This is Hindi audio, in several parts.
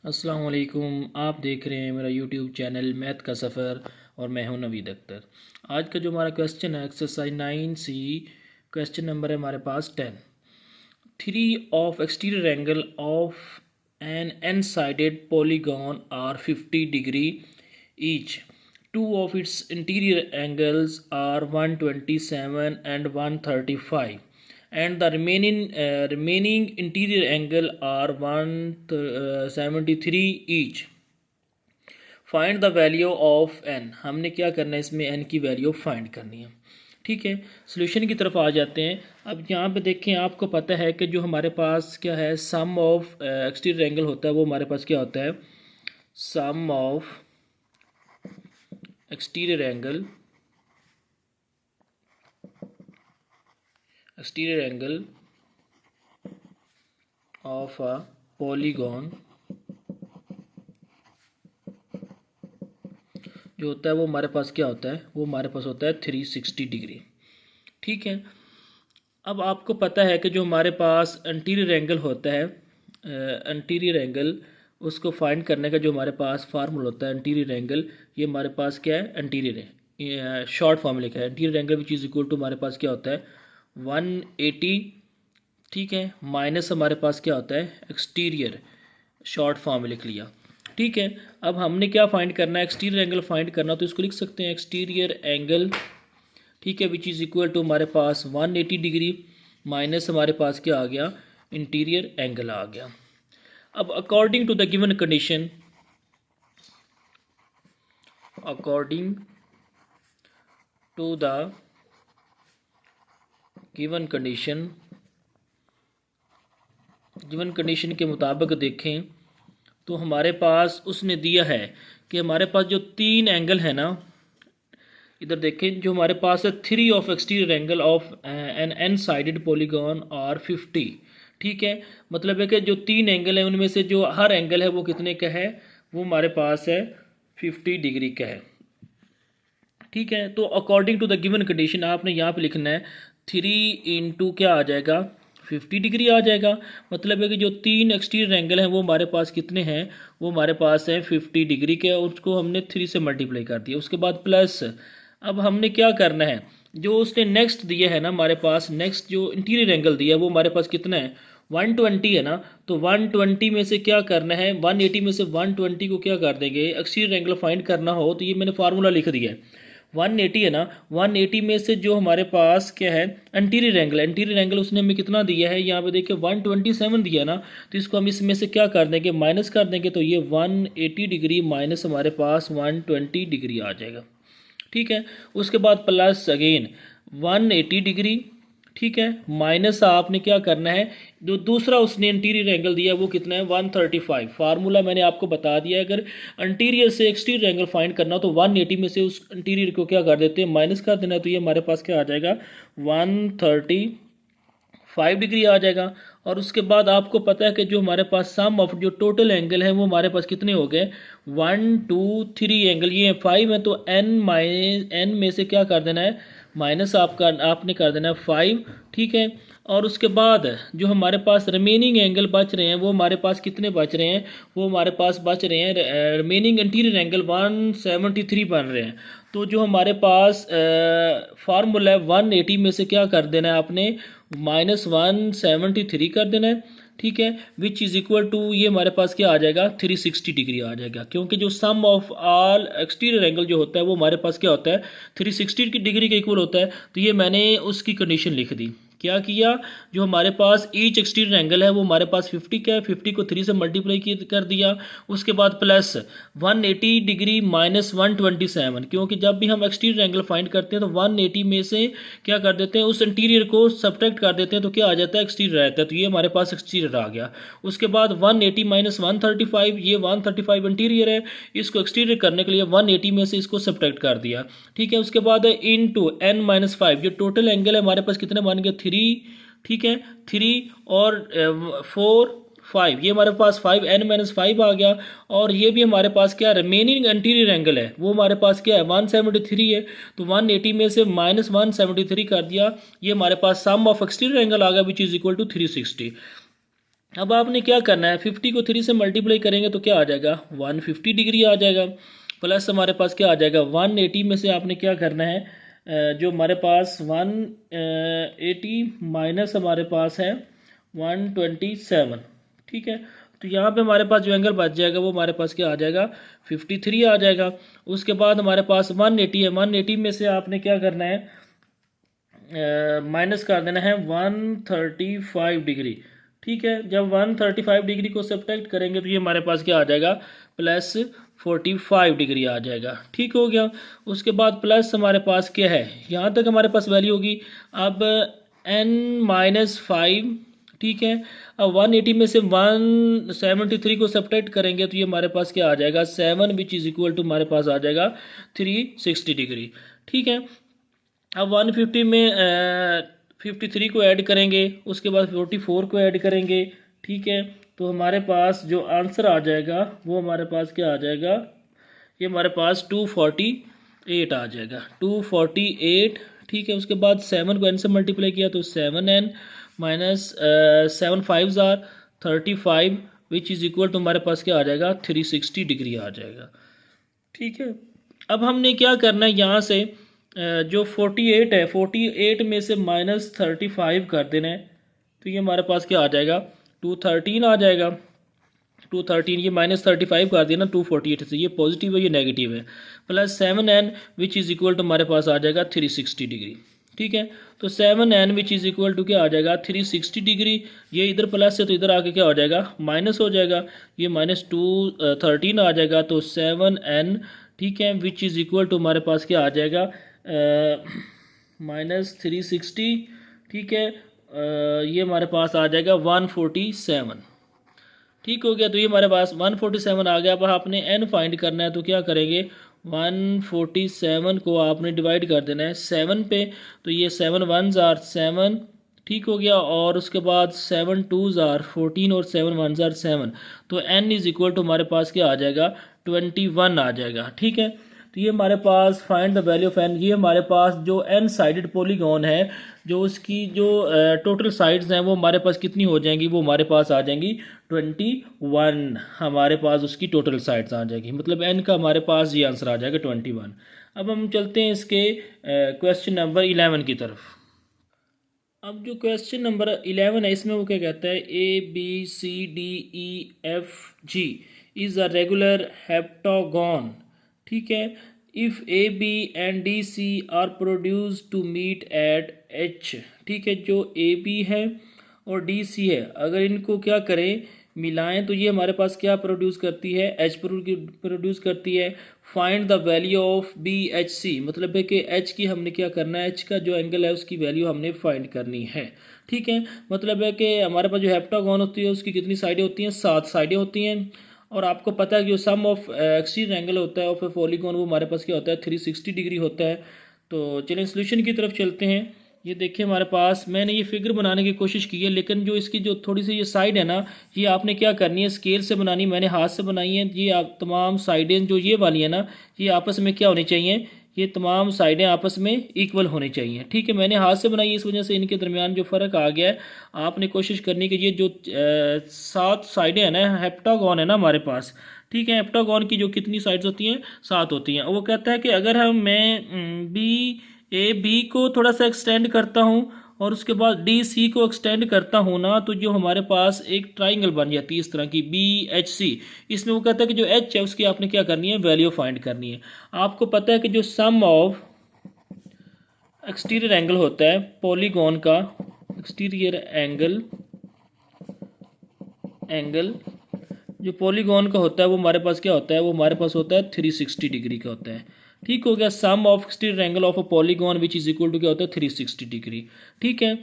अस्सलाम वालेकुम। आप देख रहे हैं मेरा यूट्यूब चैनल मैथ का सफ़र और मैं हूं नवीद अख्तर। आज का जो हमारा क्वेश्चन है एक्सरसाइज 9C, क्वेश्चन नंबर है हमारे पास 10। Three of exterior angle of an n sided polygon are 50 degree each. Two of its interior angles are 127 and 135, and the remaining interior angle are 173 each. Find the value of n. हमने क्या करना है, इसमें n की वैल्यू फाइंड करनी है। ठीक है, सोल्यूशन की तरफ आ जाते हैं। अब यहाँ पे देखें, आपको पता है कि जो हमारे पास क्या है, सम ऑफ एक्सटीरियर एंगल होता है, वो हमारे पास क्या होता है, सम of exterior angle of a polygon जो होता है वो हमारे पास क्या होता है, वो हमारे पास होता है 360 डिग्री। ठीक है, अब आपको पता है कि जो हमारे पास एंटीरियर एंगल होता है, एंटीरियर एंगल उसको फाइंड करने का जो हमारे पास फार्मूला होता है एंटीरियर एंगल, ये हमारे पास क्या है, एंटीरियर है, शॉर्ट फॉर्म लिखा है interior angle which is equal to हमारे पास क्या होता है 180। ठीक है, माइनस हमारे पास क्या होता है एक्सटीरियर, शॉर्ट फॉर्म लिख लिया। ठीक है, अब हमने क्या फाइंड करना है, एक्सटीरियर एंगल फाइंड करना, तो इसको लिख सकते हैं एक्सटीरियर एंगल, ठीक है, विच इज़ इक्वल टू हमारे पास 180 डिग्री माइनस हमारे पास क्या आ गया, इंटीरियर एंगल आ गया। अब according to the given condition, according to the given condition, given condition के मुताबिक देखें तो हमारे पास उसने दिया है कि हमारे पास जो तीन एंगल है ना, इधर देखें, जो हमारे पास है three of exterior angle of an n sided polygon are 50। ठीक है, मतलब है कि जो तीन एंगल है उनमें से जो हर एंगल है वो कितने का है, वो हमारे पास है 50 डिग्री का है। ठीक है, तो according to the given condition आपने यहाँ पे लिखना है 3 × क्या आ जाएगा 50 डिग्री आ जाएगा। मतलब है कि जो तीन एक्सटीरियर एंगल हैं वो हमारे पास कितने हैं, वो हमारे पास हैं 50 डिग्री के, और उसको हमने 3 से मल्टीप्लाई कर दिया। उसके बाद प्लस, अब हमने क्या करना है, जो उसने नेक्स्ट दिया है ना हमारे पास, नेक्स्ट जो इंटीरियर एंगल दिया है वो हमारे पास कितना है 120 है ना, तो 120 में से क्या करना है, 180 में से 120 को क्या कर देंगे, एक्सटीरियर एंगल फाइंड करना हो तो ये मैंने फार्मूला लिख दिया है 180 है ना, 180 में से जो हमारे पास क्या है एंटीरियर एंगल, एंटीरियर एंगल उसने हमें कितना दिया है, यहाँ पे देखिए 127 दिया ना, तो इसको हम इसमें से क्या कर देंगे, माइनस कर देंगे, तो ये 180 डिग्री माइनस हमारे पास 120 डिग्री आ जाएगा। ठीक है, उसके बाद प्लस अगेन 180 डिग्री, ठीक है, माइनस आपने क्या करना है, जो दूसरा उसने इंटीरियर एंगल दिया वो कितना है 135। फार्मूला मैंने आपको बता दिया है, अगर इंटीरियर से एक्सटीरियर एंगल फाइंड करना हो तो 180 में से उस इंटीरियर को क्या कर देते हैं, माइनस कर देना है, तो ये हमारे पास क्या आ जाएगा 135 डिग्री आ जाएगा। और उसके बाद आपको पता है कि जो हमारे पास सम ऑफ जो टोटल एंगल है वो हमारे पास कितने हो गए 1 2 3 एंगल, ये 5 है, तो n में से क्या कर देना है माइनस आपने कर देना है 5। ठीक है, और उसके बाद जो हमारे पास रिमेनिंग एंगल बच रहे हैं वो हमारे पास कितने बच रहे हैं, वो हमारे पास बच रहे हैं रिमेनिंग इंटीरियर एंगल 173 बन रहे हैं। तो जो हमारे पास फार्मूला है 180 में से क्या कर देना है आपने -173 कर देना है। ठीक है, विच इज़ इक्वल टू ये हमारे पास क्या आ जाएगा 360 डिग्री आ जाएगा, क्योंकि जो sum of all exterior angle जो होता है वो हमारे पास क्या होता है 360 डिग्री के इक्वल होता है। तो ये मैंने उसकी कंडीशन लिख दी। क्या किया, जो हमारे पास ईच एक्सटीरियर एंगल है वो हमारे पास 50 का है, 50 को 3 से मल्टीप्लाई कर दिया। उसके बाद प्लस 180 डिग्री माइनस 127, क्योंकि जब भी हम एक्सटीरियर एंगल फाइंड करते हैं तो 180 में से क्या कर देते हैं उस इंटीरियर को सब्ट्रैक्ट कर देते हैं, तो क्या आ जाता है एक्सटीरियर रहता है, तो ये हमारे पास एक्सटीरियर आ गया। उसके बाद 180 माइनस 135, ये 135 इंटीरियर है, इसको एक्सटीरियर करने के लिए 180 में से इसको सब्ट्रैक्ट कर दिया। ठीक है, उसके बाद इनटू n-5, जो टोटल एंगल है हमारे पास कितने बन गए 3। ठीक है, 3 और 4 5, ये हमारे पास 5n-5 आ गया। और ये भी हमारे पास क्या रिमेनिंग इंटीरियर एंगल है वो हमारे पास क्या है 173 है, तो 180 में से -173 कर दिया, ये हमारे पास सम ऑफ एक्सटीरियर एंगल आ गया विच इज़ इक्वल टू 360। अब आपने क्या करना है, 50 को 3 से मल्टीप्लाई करेंगे तो क्या आ जाएगा, 150 डिग्री आ जाएगा। प्लस हमारे पास क्या आ जाएगा, 180 में से आपने क्या करना है, जो हमारे पास 180 माइनस हमारे पास है 127, ठीक है। तो यहाँ पे हमारे पास जो एंगल बच जाएगा वो हमारे पास क्या आ जाएगा, 53 आ जाएगा। उसके बाद हमारे पास 180 है, 180 में से आपने क्या करना है, माइनस कर देना है 135 डिग्री, ठीक है। जब 135 डिग्री को सब्ट्रैक्ट करेंगे तो ये हमारे पास क्या आ जाएगा, प्लस 45 डिग्री आ जाएगा, ठीक हो गया। उसके बाद प्लस हमारे पास क्या है, यहाँ तक हमारे पास वैल्यू होगी। अब n-5, ठीक है। अब 180 में से 173 को सब्ट्रैक्ट करेंगे तो ये हमारे पास क्या आ जाएगा, 7 विच इज़ इक्वल टू हमारे पास आ जाएगा 360 डिग्री, ठीक है। अब 150 में 53 को ऐड करेंगे, उसके बाद 44 को ऐड करेंगे, ठीक है। तो हमारे पास जो आंसर आ जाएगा वो हमारे पास क्या आ जाएगा, ये हमारे पास 248 आ जाएगा, 248, ठीक है। उसके बाद 7 को n से मल्टीप्लाई किया तो 7n minus 7 5 are 35 which is equal to हमारे पास क्या आ जाएगा, 360 डिग्री आ जाएगा, ठीक है। अब हमने क्या करना है, यहाँ से जो 48 है, 48 में से माइनस 35 कर देना है तो ये हमारे पास क्या आ जाएगा, 213 आ जाएगा। 213 ये माइनस 35 कर दिया ना 248 से, ये पॉजिटिव है ये नेगेटिव है। Plus 7n which is equal to हमारे पास आ जाएगा 360 डिग्री, ठीक है। तो 7n which is equal to क्या आ जाएगा, 360 डिग्री। ये इधर प्लस है तो इधर आके क्या हो जाएगा, माइनस हो जाएगा, ये माइनस 213 आ जाएगा। तो 7n, ठीक है, विच इज़ इक्वल टू हमारे पास क्या आ जाएगा, माइनस 360, ठीक है। ये हमारे पास आ जाएगा 147, ठीक हो गया। तो ये हमारे पास 147 आ गया। अब आपने n फाइंड करना है तो क्या करेंगे, 147 को आपने डिवाइड कर देना है 7 पे, तो ये 7 1s आर 7, ठीक हो गया। और उसके बाद 7 2s आर 14 और 7 1s आर 7, तो n इज़ इक्वल टू हमारे पास क्या आ जाएगा, 21 आ जाएगा, ठीक है। तो ये हमारे पास find the value of n, ये हमारे पास जो n साइडेड पॉलीगॉन है, जो उसकी जो टोटल साइड्स हैं वो हमारे पास कितनी हो जाएंगी, वो हमारे पास आ जाएंगी 21, हमारे पास उसकी टोटल साइड्स आ जाएगी, मतलब n का हमारे पास ये आंसर आ जाएगा 21। अब हम चलते हैं इसके क्वेश्चन नंबर 11 की तरफ। अब जो क्वेश्चन नंबर 11 है इसमें वो क्या कहता है, ABCDEFG is a regular heptagon, ठीक है। If AB and DC are produce to meet at H, ठीक है। जो AB है और DC है, अगर इनको क्या करें, मिलाएं तो ये हमारे पास क्या प्रोड्यूस करती है, H प्रोड्यूस करती है। Find the value of BHC, मतलब है कि H की हमने क्या करना है, H का जो एंगल है उसकी वैल्यू हमने फाइंड करनी है, ठीक है। मतलब है कि हमारे पास जो हेप्टागोन होती है उसकी कितनी साइडें होती हैं, 7 साइडें होती हैं। और आपको पता है कि जो सम ऑफ एक्सटीरियर एंगल होता है ऑफ ए पॉलीगॉन वो हमारे पास क्या होता है, 360 डिग्री होता है। तो चलिए सोल्यूशन की तरफ चलते हैं। ये देखिए हमारे पास मैंने ये फिगर बनाने की कोशिश की है, लेकिन जो इसकी जो थोड़ी सी ये साइड है ना, ये आपने क्या करनी है, स्केल से बनानी, मैंने हाथ से बनाई है। ये आप तमाम साइडें जो ये वाली है ना, ये आपस में क्या होनी चाहिए, ये तमाम साइडें आपस में इक्वल होनी चाहिए, ठीक है। मैंने हाथ से बनाई है, इस वजह से इनके दरमियान जो फ़र्क आ गया है। आपने कोशिश करनी कि ये जो 7 साइडें हैं ना, हेप्टागोन है ना हमारे पास, ठीक है। हेप्टागोन की जो कितनी साइड्स होती हैं, 7 होती हैं। वो कहता है कि अगर मैं बी को थोड़ा सा एक्सटेंड करता हूँ और उसके बाद डी सी को एक्सटेंड करता हूँ ना, तो जो हमारे पास एक ट्राइंगल बन जाती है इस तरह की BHC। इसमें वो कहता है कि जो H है उसकी आपने क्या करनी है, वैल्यू फाइंड करनी है। आपको पता है कि जो सम ऑफ एक्सटीरियर एंगल होता है पॉलीगॉन का, एक्सटीरियर एंगल जो पॉलीगॉन का होता है वो हमारे पास क्या होता है, वो हमारे पास होता है 360 डिग्री का होता है, ठीक हो गया। Sum of exterior angle of a polygon which is equal to क्या होता है, 360 डिग्री, ठीक है।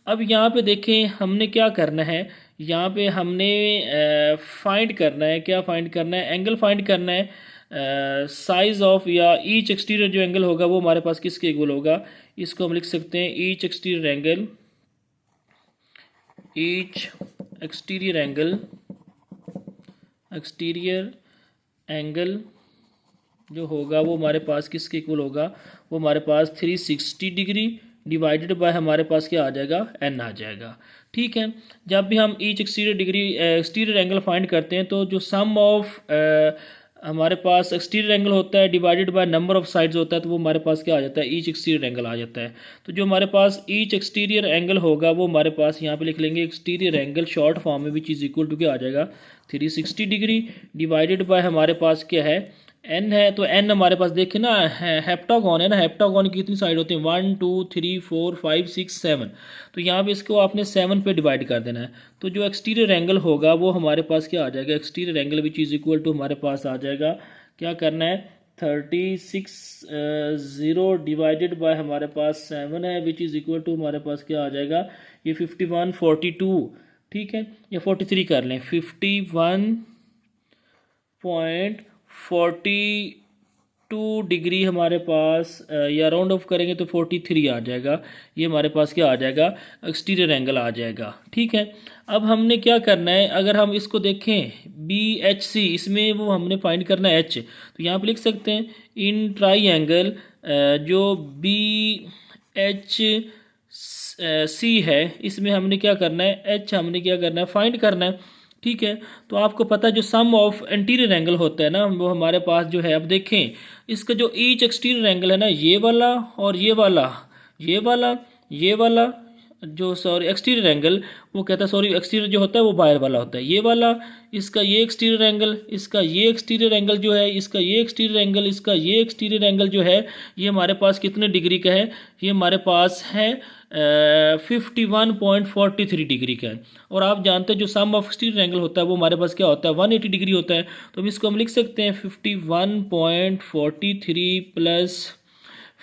अब यहाँ पे देखें हमने क्या करना है, यहाँ पे हमने फाइंड करना है, क्या फाइंड करना है, एंगल फाइंड करना है। साइज ऑफ या ईच एक्सटीरियर जो एंगल होगा वो हमारे पास किसके इक्वल होगा, इसको हम लिख सकते हैं ईच एक्सटीरियर एंगल जो होगा वो हमारे पास किसके इक्वल होगा, वो हमारे पास 360 डिग्री, डिवाइडेड बाय हमारे पास क्या आ जाएगा, n आ जाएगा। ठीक है, जब भी हम ईच एक्सटीरियर एंगल फाइंड करते हैं तो जो सम ऑफ हमारे पास एक्सटीरियर एंगल होता है divided by number of sides होता है, तो वो हमारे पास क्या आ जाता है, ईच एक्सटीरियर एंगल आ जाता है। तो जो हमारे पास ईच एक्सटीरियर एंगल होगा वो हमारे पास यहाँ पे लिख लेंगे एक्सटीरियर एंगल शॉर्ट फॉर्म में, विच इज़ इक्वल टू क्या आ जाएगा, 360 डिग्री डिवाइडेड बाय हमारे पास क्या है, n है। तो n हमारे पास देखें ना, हेप्टागोन है ना, हेप्टागोन की कितनी साइड होती है, 1 2 3 4 5 6 7। तो यहाँ पे इसको आपने 7 पे डिवाइड कर देना है। तो जो एक्सटीरियर एंगल होगा वो हमारे पास क्या आ जाएगा, exterior angle which is equal to हमारे पास आ जाएगा, क्या करना है, 36 डिवाइडेड बाय हमारे पास 7 है, विच इज़ इक्वल टू हमारे पास क्या आ जाएगा, ये 51 42, ठीक है, या 43 कर लें, 51.42 डिग्री हमारे पास, या राउंड ऑफ करेंगे तो 43 आ जाएगा। ये हमारे पास क्या आ जाएगा, एक्सटीरियर एंगल आ जाएगा। ठीक है, अब हमने क्या करना है, अगर हम इसको देखें BHC, इसमें वो हमने फाइंड करना है H। तो यहाँ पे लिख सकते हैं इन ट्राई एंगल जो BHC है, इसमें हमने क्या करना है, H हमने क्या करना है, फाइंड करना है। ठीक है, तो आपको पता है जो सम ऑफ इंटीरियर एंगल होता है ना, वो हमारे पास जो है, अब देखें इसका जो ईच एक्सटीरियर एंगल है ना, ये वाला और ये वाला, ये वाला, ये वाला, जो सॉरी एक्सटीरियर एंगल, वो कहता है सॉरी एक्सटीरियर जो होता है वो बाहर वाला होता है, ये वाला, इसका ये एक्सटीरियर एंगल, इसका ये एक्सटीरियर एंगल जो है, इसका ये एक्सटीरियर एंगल, इसका ये एक्सटीरियर एंगल जो है, ये हमारे पास कितने डिग्री का है, ये हमारे पास है 51.43 डिग्री का है। और आप जानते हैं जो सम ऑफ एक्सटीरियर एंगल होता है वो हमारे पास क्या होता है, 180 डिग्री होता है। तो इसको हम लिख सकते हैं 51.43 प्लस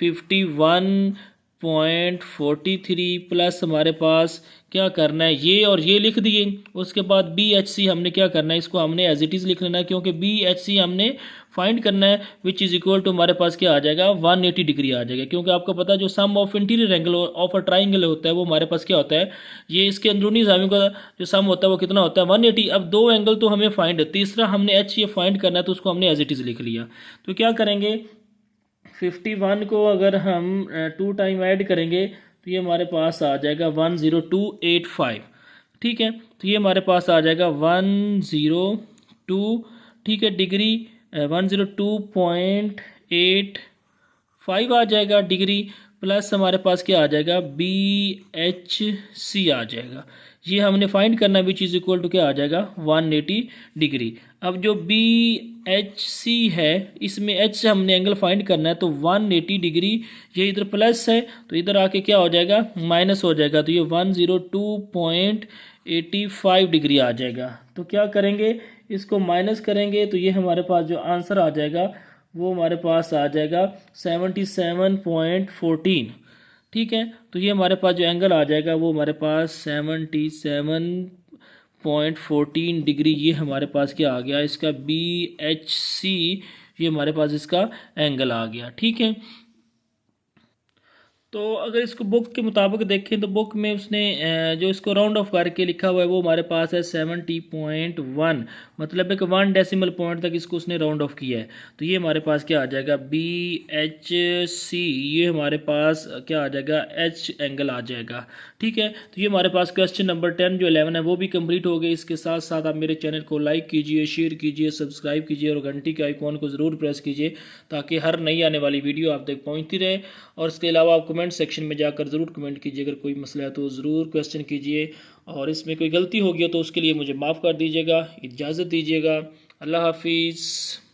51.43 प्लस हमारे पास क्या करना है, ये और ये लिख दिए। उसके बाद BHC हमने क्या करना है, इसको हमने एज इट इज़ लिख लेना है, क्योंकि BHC हमने फाइंड करना है, विच इज़ इक्वल टू हमारे पास क्या आ जाएगा, 180 डिग्री आ जाएगा। क्योंकि आपको पता है जो sum of interior angle of a triangle होता है वो हमारे पास क्या होता है, ये इसके अंदरूनी ज़ावियों का जो सम होता है वो कितना होता है, 180। अब दो एंगल तो हमें फाइंड, तीसरा हमने H ये फाइंड करना है, तो उसको हमने एज इट इज़ लिख लिया। तो क्या करेंगे, 51 को अगर हम 2 टाइम ऐड करेंगे तो ये हमारे पास आ जाएगा 10285। ठीक है, तो ये हमारे पास आ जाएगा 102, ठीक है, डिग्री 102.85 आ जाएगा डिग्री, प्लस हमारे पास क्या आ जाएगा, BHC आ जाएगा। ये हमने फाइंड करना है, विच इज़ इक्वल टू क्या आ जाएगा, 180 डिग्री। अब जो BHC है, इसमें H से हमने एंगल फाइंड करना है, तो 180 डिग्री, ये इधर प्लस है तो इधर आके क्या हो जाएगा, माइनस हो जाएगा। तो ये 102.85 डिग्री आ जाएगा। तो क्या करेंगे, इसको माइनस करेंगे तो ये हमारे पास जो आंसर आ जाएगा वो हमारे पास आ जाएगा 77.14। ठीक है, तो ये हमारे पास जो एंगल आ जाएगा वो हमारे पास 77.14 डिग्री, ये हमारे पास क्या आ गया, इसका BHC, ये हमारे पास इसका एंगल आ गया। ठीक है, तो अगर इसको बुक के मुताबिक देखें तो बुक में उसने जो इसको राउंड ऑफ करके लिखा हुआ है वो हमारे पास है 70.1, मतलब है कि 1 डेसिमल पॉइंट तक इसको उसने राउंड ऑफ किया है। तो ये हमारे पास क्या आ जाएगा, BHC, ये हमारे पास क्या आ जाएगा, H एंगल आ जाएगा। ठीक है, तो ये हमारे पास क्वेश्चन नंबर 10 जो 11 है वो भी कंप्लीट हो गई। इसके साथ साथ आप मेरे चैनल को लाइक कीजिए, शेयर कीजिए, सब्सक्राइब कीजिए और घंटी के आइकॉन को ज़रूर प्रेस कीजिए ताकि हर नई आने वाली वीडियो आप तक पहुँचती रहे। और इसके अलावा आप कमेंट सेक्शन में जाकर ज़रूर कमेंट कीजिए, अगर कोई मसला है तो ज़रूर क्वेश्चन कीजिए, और इसमें कोई गलती होगी तो उसके लिए मुझे माफ़ कर दीजिएगा। इजाज़त दीजिएगा, अल्लाह हाफिज़।